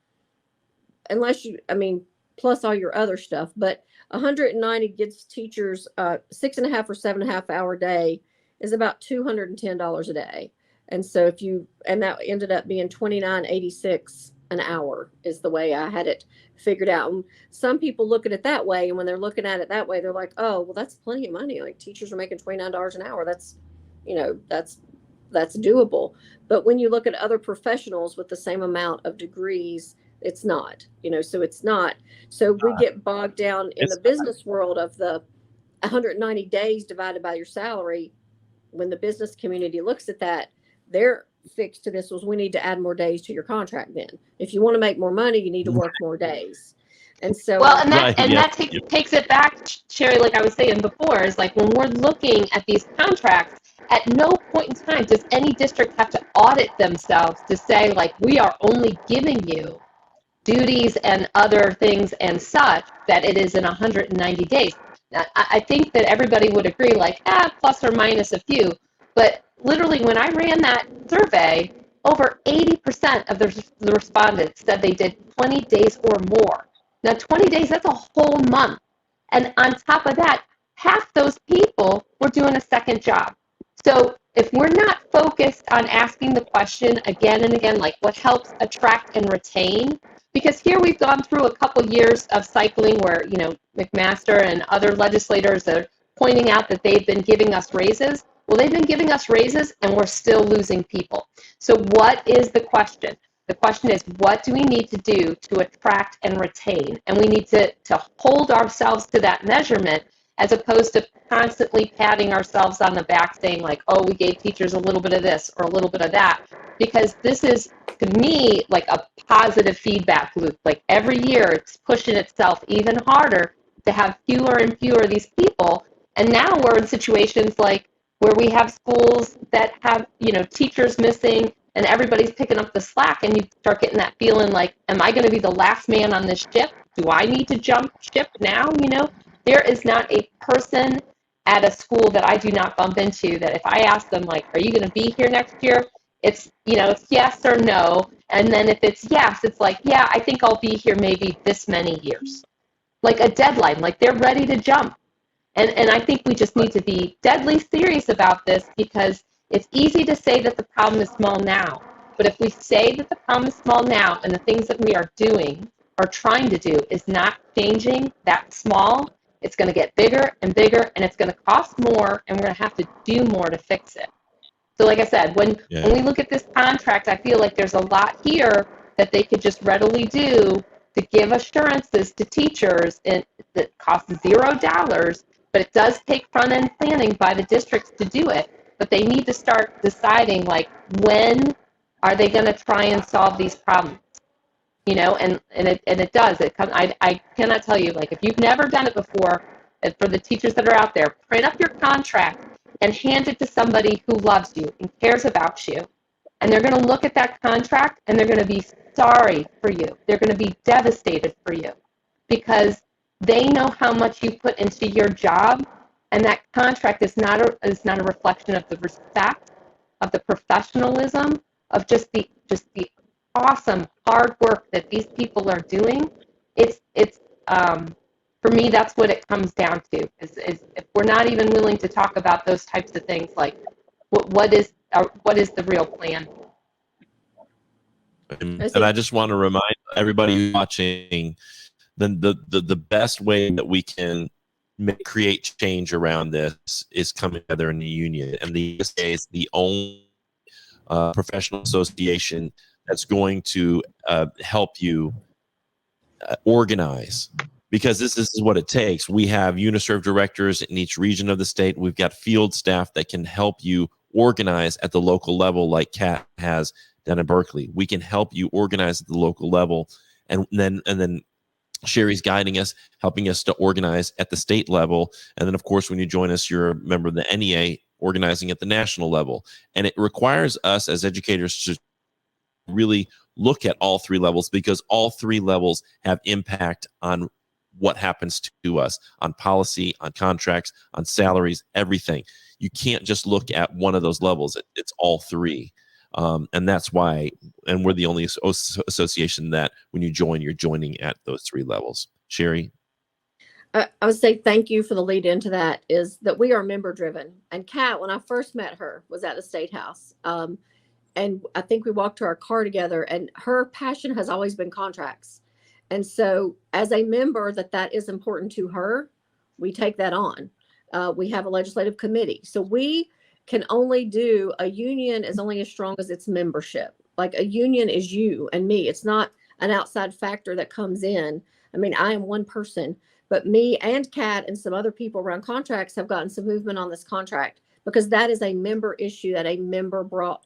plus all your other stuff. But 190 gives teachers 6.5 or 7.5 hour day is about $210 a day. And so that ended up being $29.86 an hour is the way I had it figured out. And some people look at it that way, and when they're looking at it that way, they're like, oh, well, that's plenty of money. Like, teachers are making $29 an hour. That's doable. But when you look at other professionals with the same amount of degrees, it's not, so it's not. So we get bogged down in the business world of the 190 days divided by your salary. When the business community looks at that, they're fixed to this was, we need to add more days to your contract. Then if you want to make more money, you need to work more days. And so, that takes it back, Sherry, like I was saying before, is like when we're looking at these contracts, at no point in time does any district have to audit themselves to say, like, we are only giving you duties and other things and such, that it is in 190 days. Now, I think that everybody would agree, like, plus or minus a few. But literally, when I ran that survey, over 80% of the respondents said they did 20 days or more. Now, 20 days, that's a whole month. And on top of that, half those people were doing a second job. So if we're not focused on asking the question again and again, like what helps attract and retain, because here we've gone through a couple years of cycling where, McMaster and other legislators are pointing out that they've been giving us raises. Well, they've been giving us raises and we're still losing people. So what is the question? The question is, what do we need to do to attract and retain? And we need to hold ourselves to that measurement, as opposed to constantly patting ourselves on the back saying like, oh, we gave teachers a little bit of this or a little bit of that. Because this is, to me, like a positive feedback loop. Like every year it's pushing itself even harder to have fewer and fewer of these people. And now we're in situations like where we have schools that have, teachers missing and everybody's picking up the slack, and you start getting that feeling like, am I going to be the last man on this ship? Do I need to jump ship now? There is not a person at a school that I do not bump into that if I ask them, like, are you going to be here next year? It's, it's yes or no. And then if it's yes, it's like, yeah, I think I'll be here maybe this many years. Like a deadline, like they're ready to jump. And I think we just need to be deadly serious about this, because it's easy to say that the problem is small now. But if we say that the problem is small now and the things that we are doing or trying to do is not changing that small, it's going to get bigger and bigger, and it's going to cost more, and we're going to have to do more to fix it. So like I said, when we look at this contract, I feel like there's a lot here that they could just readily do to give assurances to teachers, and that costs $0, but it does take front-end planning by the districts to do it. But they need to start deciding, like, when are they going to try and solve these problems? And it does. I cannot tell you, like, if you've never done it before, for the teachers that are out there, print up your contract and hand it to somebody who loves you and cares about you. And they're going to look at that contract and they're going to be sorry for you. They're going to be devastated for you, because they know how much you put into your job, and that contract is not a reflection of the respect, of the professionalism, of just the awesome hard work that these people are doing. It's for me, that's what it comes down to. Is if we're not even willing to talk about those types of things, like what is the real plan? And I just want to remind everybody watching, the best way that we can create change around this is coming together in the union. And the SCEA is the only professional association that's going to help you organize, because this is what it takes. We have UNISERV directors in each region of the state. We've got field staff that can help you organize at the local level, like Kat has down in Berkeley. We can help you organize at the local level, and then Sherry's guiding us, helping us to organize at the state level. And then, of course, when you join us, you're a member of the NEA, organizing at the national level. And it requires us as educators to really look at all three levels, because all three levels have impact on what happens to us, on policy, on contracts, on salaries, everything. You can't just look at one of those levels. It's all three. And that's why, and we're the only association that when you join, you're joining at those three levels. Sherry? I would say thank you for the lead into that, is that we are member driven. And Kat, when I first met her, was at the State House. And I think we walked to our car together, and her passion has always been contracts. And so as a member that is important to her, we take that on. We have a legislative committee. So we can only do, a union is only as strong as its membership. Like a union is you and me. It's not an outside factor that comes in. I mean, I am one person, but me and Kat and some other people around contracts have gotten some movement on this contract, because that is a member issue that a member brought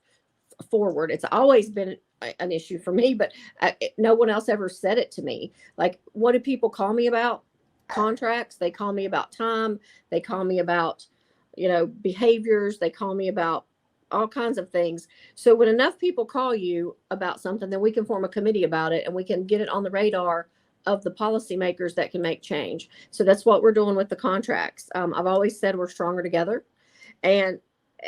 forward. It's always been an issue for me, but no one else ever said it to me. Like, what do people call me about? Contracts. They call me about time. They call me about, behaviors. They call me about all kinds of things. So when enough people call you about something, then we can form a committee about it and we can get it on the radar of the policymakers that can make change. So that's what we're doing with the contracts. I've always said we're stronger together. And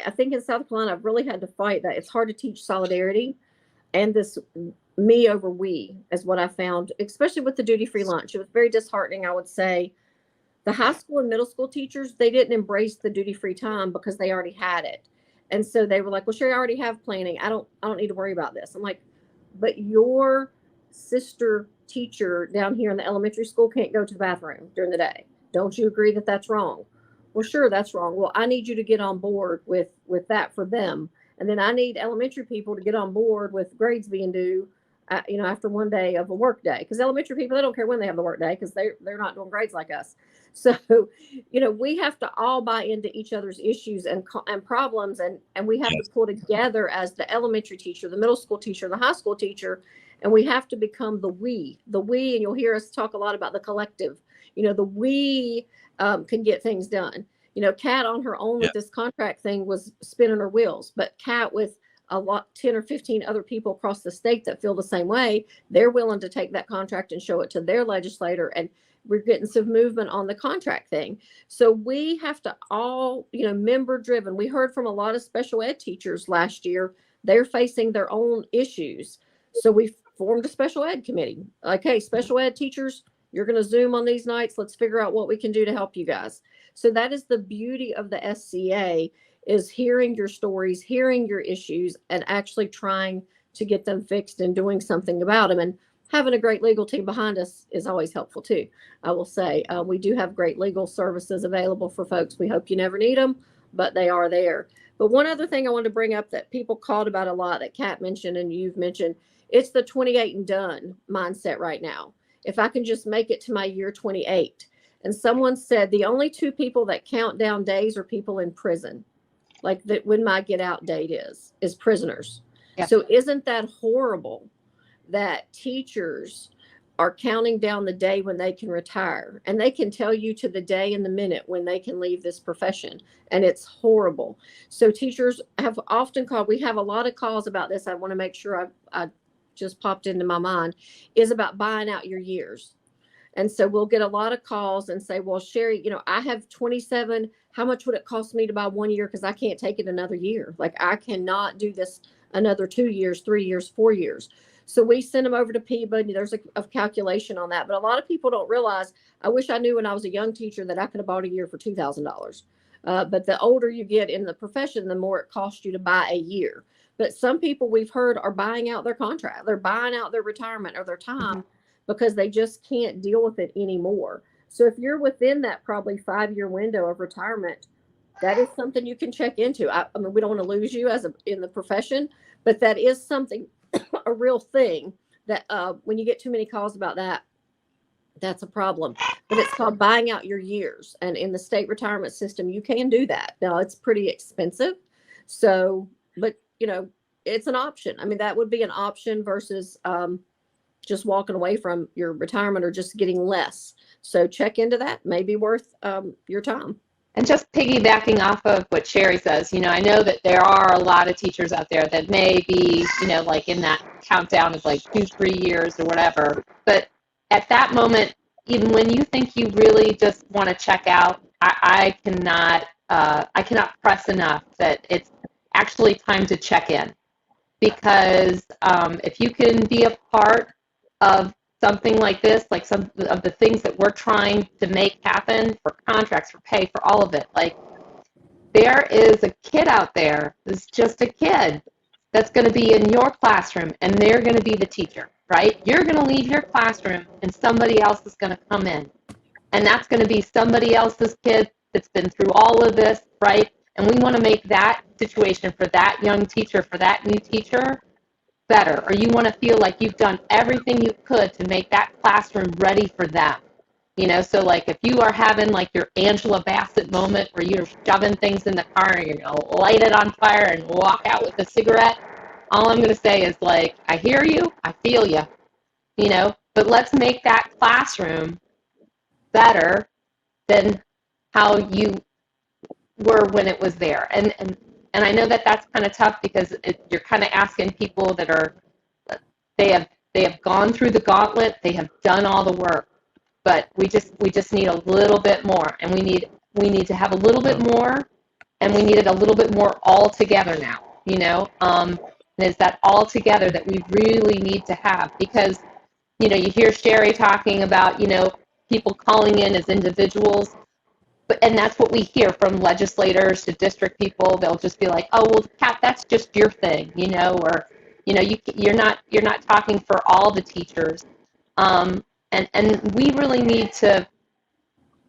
I think in South Carolina, I've really had to fight that. It's hard to teach solidarity, and this me over we is what I found, especially with the duty-free lunch. It was very disheartening, I would say. The high school and middle school teachers, they didn't embrace the duty-free time because they already had it. And so they were like, well, sure, I already have planning. I don't need to worry about this. I'm like, but your sister teacher down here in the elementary school can't go to the bathroom during the day. Don't you agree that that's wrong? Well, sure, that's wrong. Well, I need you to get on board with that for them. And then I need elementary people to get on board with grades being due, after one day of a work day. Because elementary people, they don't care when they have the work day because they're not doing grades like us. So, we have to all buy into each other's issues and problems, and we have to pull together as the elementary teacher, the middle school teacher, the high school teacher, and we have to become the we, and you'll hear us talk a lot about the collective. The we can get things done. Kat on her own with this contract thing was spinning her wheels, but Kat with 10 or 15 other people across the state that feel the same way, they're willing to take that contract and show it to their legislator, and we're getting some movement on the contract thing. So we have to all, member driven. We heard from a lot of special ed teachers last year. They're facing their own issues. So we formed a special ed committee. Like, hey, special ed teachers, you're going to Zoom on these nights. Let's figure out what we can do to help you guys. So that is the beauty of the SCEA, is hearing your stories, hearing your issues, and actually trying to get them fixed and doing something about them. And having a great legal team behind us is always helpful too. I will say we do have great legal services available for folks. We hope you never need them, but they are there. But one other thing I wanted to bring up that people called about a lot, that Kat mentioned and you've mentioned, it's the 28 and done mindset right now. If I can just make it to my year 28. And someone said the only two people that count down days are people in prison. Like that, when my get out date is prisoners. Yeah. So isn't that horrible that teachers are counting down the day when they can retire, and they can tell you to the day and the minute when they can leave this profession, and it's horrible. So teachers have often called. We have a lot of calls about this. I want to make sure I just popped into my mind, is about buying out your years. And so we'll get a lot of calls and say, well, Sherry, I have 27. How much would it cost me to buy 1 year? Because I can't take it another year. Like, I cannot do this another 2 years, 3 years, 4 years. So we send them over to PBA. There's a calculation on that. But a lot of people don't realize, I wish I knew when I was a young teacher that I could have bought a year for $2,000. But the older you get in the profession, the more it costs you to buy a year. But some people we've heard are buying out their contract. They're buying out their retirement or their time because they just can't deal with it anymore. So if you're within that probably 5-year window of retirement, that is something you can check into. I mean, we don't want to lose you in the profession, but that is something, a real thing that when you get too many calls about that, that's a problem. But it's called buying out your years. And in the state retirement system, you can do that. Now, it's pretty expensive. So, but, it's an option. I mean, that would be an option versus just walking away from your retirement or just getting less. So check into that. May be worth your time. And just piggybacking off of what Sherry says, I know that there are a lot of teachers out there that may be, like in that countdown of like 2-3 years or whatever. But at that moment, even when you think you really just want to check out, I cannot press enough that it's actually time to check in. Because if you can be a part of something like this, like some of the things that we're trying to make happen for contracts, for pay, for all of it, like there is a kid out there that's just a kid that's going to be in your classroom and they're going to be the teacher, right? You're going to leave your classroom and somebody else is going to come in. And that's going to be somebody else's kid that's been through all of this, right? And we want to make that situation for that young teacher, for that new teacher, better. Or you want to feel like you've done everything you could to make that classroom ready for them. So like if you are having like your Angela Bassett moment where you're shoving things in the car and you're going to light it on fire and walk out with a cigarette, all I'm going to say is like, I hear you, I feel you, but let's make that classroom better than how you were when it was there. And And I know that that's kind of tough because you're kind of asking people that are, they have gone through the gauntlet, they have done all the work, but we just need a little bit more, and we need to have a little bit more, and we need it a little bit more all together now, and it's that all together that we really need to have, because, you hear Sherry talking about, people calling in as individuals, and that's what we hear from legislators to district people. They'll just be like, "Oh, well, Kat, that's just your thing," or, you're not talking for all the teachers. And we really need to,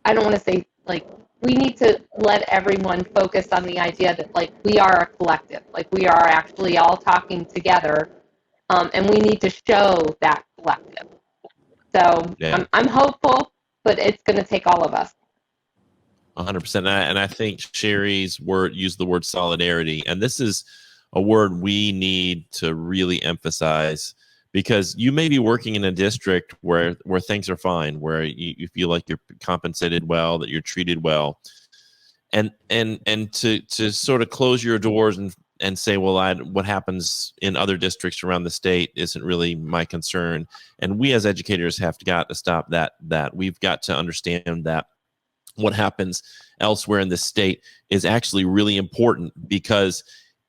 I don't want to say, like, we need to let everyone focus on the idea that, like, we are a collective, like, we are actually all talking together, and we need to show that collective. So Yeah. I'm hopeful, but it's going to take all of us. 100%. And I think Sherry's used the word solidarity. And this is a word we need to really emphasize, because you may be working in a district where things are fine, where you feel like you're compensated well, that you're treated well. And to sort of close your doors and say, well, what happens in other districts around the state isn't really my concern. And we as educators have got to stop that. We've got to understand that what happens elsewhere in the state is actually really important, because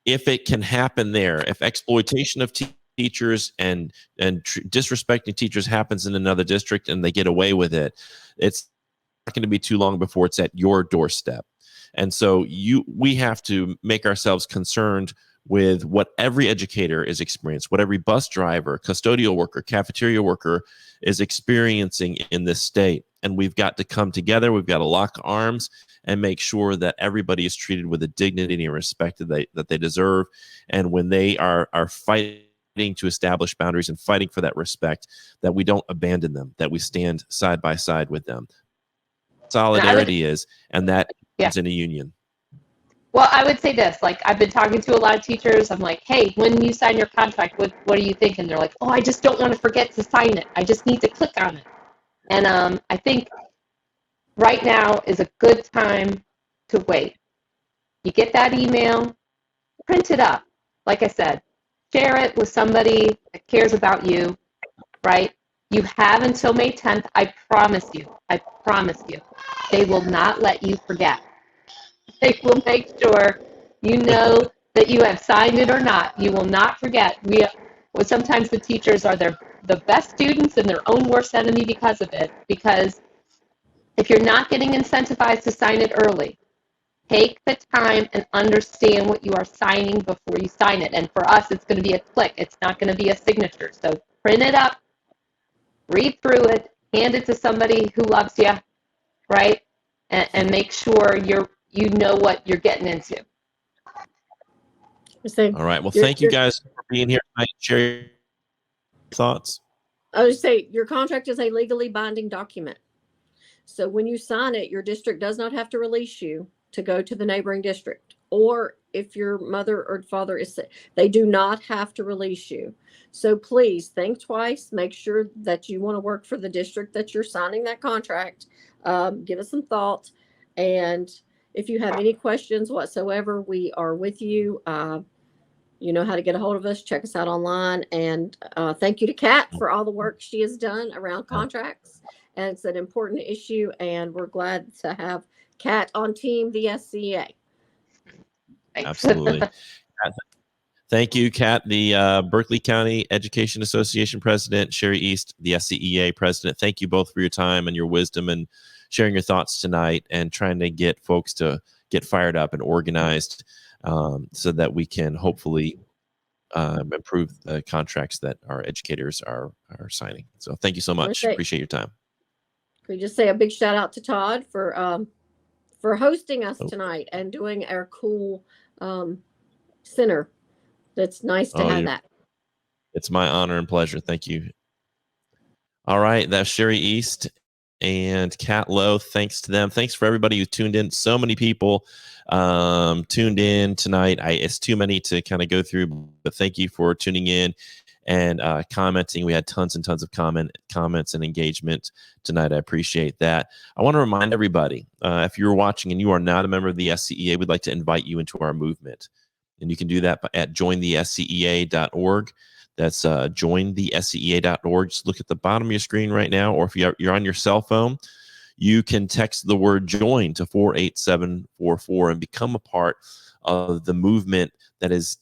if it can happen there, if exploitation of teachers and disrespecting teachers happens in another district and they get away with it, it's not going to be too long before it's at your doorstep. And so we have to make ourselves concerned with what every educator is experiencing, what every bus driver, custodial worker, cafeteria worker is experiencing in this state. And we've got to come together. We've got to lock arms and make sure that everybody is treated with the dignity and respect that they deserve. And when they are fighting to establish boundaries and fighting for that respect, that we don't abandon them, that we stand side by side with them. Solidarity is, and that is in a union. Well, I would say this, like, I've been talking to a lot of teachers. I'm like, hey, when you sign your contract, what do you think? And they're like, oh, I just don't want to forget to sign it. I just need to click on it. And I think right now is a good time to wait. You get that email, print it up. Like I said, share it with somebody that cares about you, right? You have until May 10th. I promise you. They will not let you forget. They will make sure you know that you have signed it or not. You will not forget. Sometimes the teachers are the best students and their own worst enemy because of it. Because if you're not getting incentivized to sign it early, take the time and understand what you are signing before you sign it. And for us, it's going to be a click. It's not going to be a signature. So print it up, read through it, hand it to somebody who loves you, right? And make sure you know what you're getting into. All right. Well, thank you guys for being here tonight. Share your thoughts. I would say your contract is a legally binding document. So when you sign it, your district does not have to release you to go to the neighboring district. Or if your mother or father is sick, they do not have to release you. So please think twice. Make sure that you want to work for the district that you're signing that contract. Give us some thought. And if you have any questions whatsoever, we are with you. You know how to get a hold of us. Check us out online. And thank you to Kat for all the work she has done around contracts. And it's an important issue. And we're glad to have Kat on team, the SCEA. Absolutely. Thank you, Kat, the Berkeley County Education Association president, Sherry East, the SCEA president. Thank you both for your time and your wisdom and sharing your thoughts tonight and trying to get folks to get fired up and organized so that we can hopefully improve the contracts that our educators are signing. So thank you so much. Appreciate your time. Can we just say a big shout out to Todd for hosting us tonight and doing our cool center. That's nice to have that. It's my honor and pleasure. Thank you. All right. That's Sherry East and Kat Lowe. Thanks to them. Thanks for everybody who tuned in. So many people tuned in tonight. It's too many to kind of go through, but thank you for tuning in. and commenting. We had tons and tons of comments and engagement tonight. I appreciate that. I want to remind everybody, if you're watching and you are not a member of the SCEA, we'd like to invite you into our movement. And you can do that at jointhescea.org. That's jointhescea.org. Just look at the bottom of your screen right now, or if you're on your cell phone, you can text the word join to 48744 and become a part of the movement that is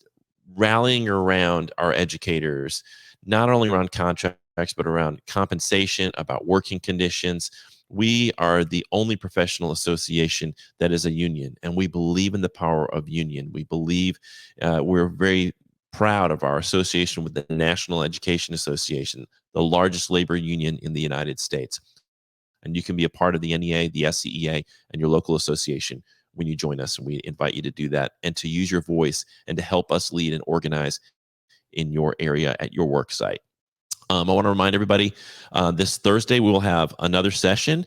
rallying around our educators, not only around contracts, but around compensation, about working conditions. We are the only professional association that is a union, and we believe in the power of union. We believe we're very proud of our association with the National Education Association, the largest labor union in the United States. And you can be a part of the NEA, the SCEA, and your local association when you join us. And we invite you to do that and to use your voice and to help us lead and organize in your area at your work site. I want to remind everybody, this Thursday we will have another session.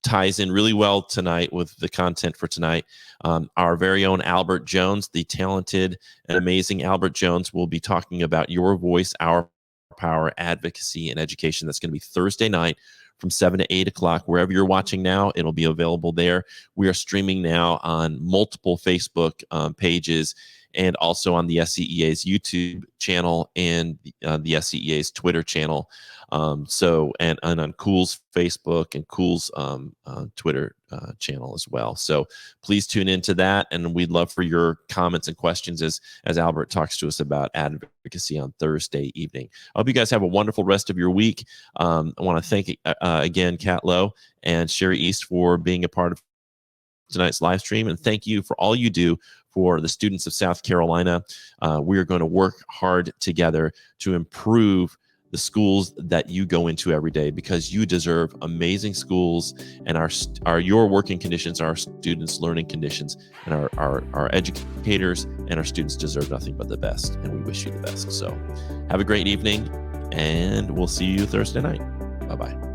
Ties in really well tonight with the content for tonight. Our very own Albert Jones, the talented and amazing Albert Jones, will be talking about your voice, our power, advocacy, and education. That's going to be Thursday night from 7 to 8 o'clock. Wherever you're watching now, it'll be available there. We are streaming now on multiple Facebook pages, and also on the SCEA's YouTube channel and the SCEA's Twitter channel. And on Cool's Facebook and Cool's Twitter channel as well. So please tune into that, and we'd love for your comments and questions as Albert talks to us about advocacy on Thursday evening. I hope you guys have a wonderful rest of your week. I want to thank again Kat Lowe and Sherry East for being a part of tonight's live stream, and thank you for all you do for the students of South Carolina. We are going to work hard together to improve the schools that you go into every day, because you deserve amazing schools, and your working conditions, our students' learning conditions, and our educators and our students deserve nothing but the best, and we wish you the best. So have a great evening, and we'll see you Thursday night. Bye-bye.